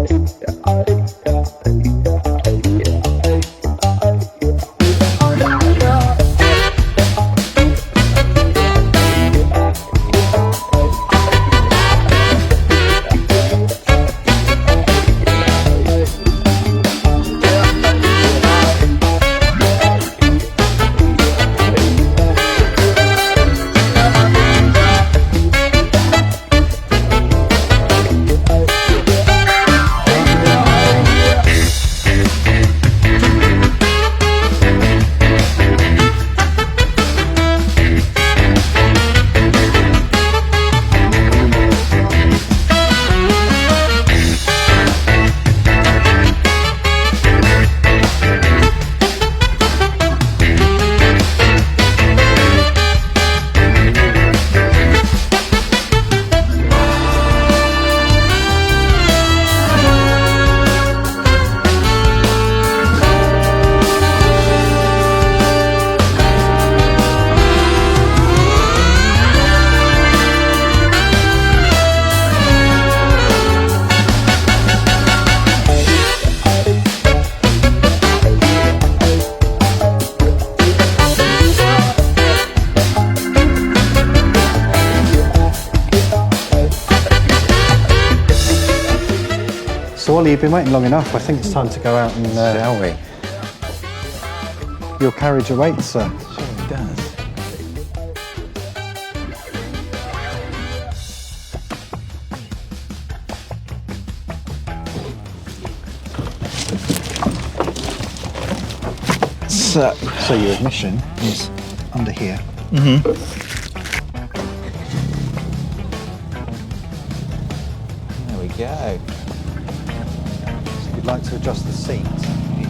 So Ollie, you've been waiting long enough. I think it's time to go out and... Shall we? Your carriage awaits, sir. Sure it does. So your admission is under here. Mm-hmm. There we go. So you'd like to adjust the seat.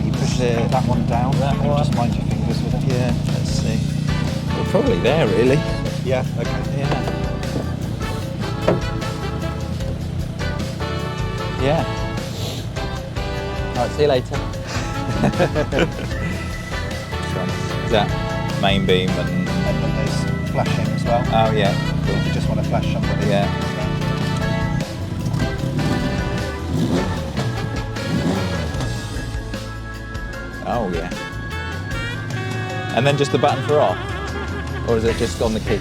You push that one down. That one. Just mind your fingers with it. Yeah, let's see. We're probably there, really. Yeah, okay. Yeah. Yeah. All right, see you later. Is that main beam and And then there's flashing as well. oh yeah, cool. If you just want to flash somebody. Yeah. Oh yeah. And then just the button for off, or is it just on the key?